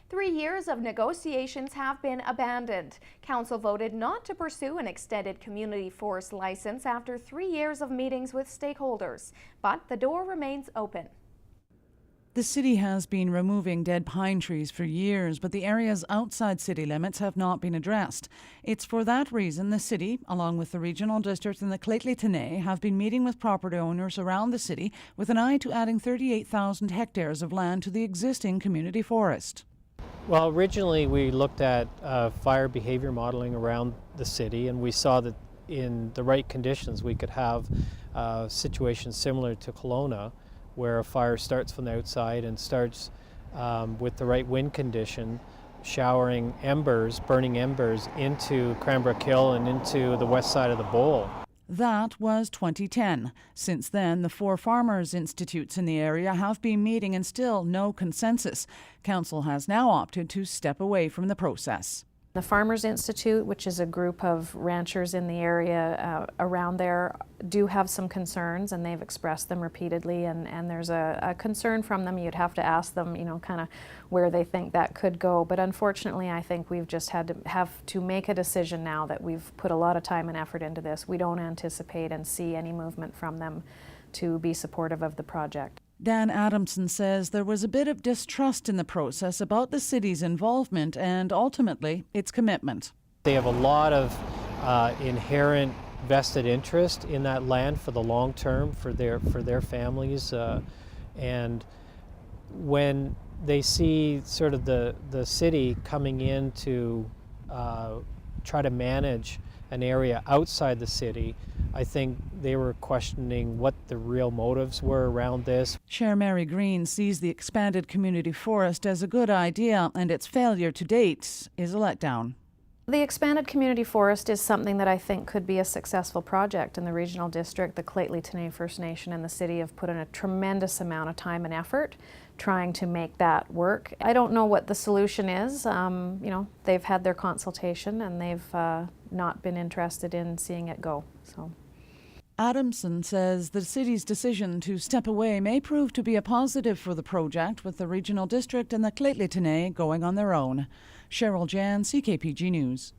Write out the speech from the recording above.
3 years of negotiations have been abandoned. Council voted not to pursue an extended community forest license after 3 years of meetings with stakeholders, but the door remains open. The city has been removing dead pine trees for years, but the areas outside city limits have not been addressed. It's for that reason the city, along with the regional district and the Claytley Tenay, have been meeting with property owners around the city with an eye to adding 38,000 hectares of land to the existing community forest. Well, originally we looked at fire behavior modeling around the city, and we saw that in the right conditions we could have situations similar to Kelowna, where a fire starts from the outside and starts with the right wind condition, showering embers, burning embers into Cranbrook Hill and into the west side of the bowl. That was 2010. Since then, the 4 farmers' institutes in the area have been meeting and still no consensus. Council has now opted to step away from the process. The Farmers Institute, which is a group of ranchers in the area around there, do have some concerns, and they've expressed them repeatedly, and there's a concern from them. You'd have to ask them, kind of where they think that could go. But unfortunately, I think we've just have to make a decision now that we've put a lot of time and effort into this. We don't anticipate and see any movement from them to be supportive of the project. Dan Adamson says there was a bit of distrust in the process about the city's involvement and ultimately its commitment. They have a lot of inherent vested interest in that land for the long term, for their families, and when they see sort of the city coming in to try to manage an area outside the city, I think they were questioning what the real motives were around this. Chair Mary Green sees the expanded community forest as a good idea, and its failure to date is a letdown. The expanded community forest is something that I think could be a successful project in the regional district. The Claytley Tenay First Nation and the city have put in a tremendous amount of time and effort trying to make that work. I don't know what the solution is. They've had their consultation and they've not been interested in seeing it go. So. Adamson says the city's decision to step away may prove to be a positive for the project, with the regional district and the Claytley Tenay going on their own. Cheryl Jan, CKPG News.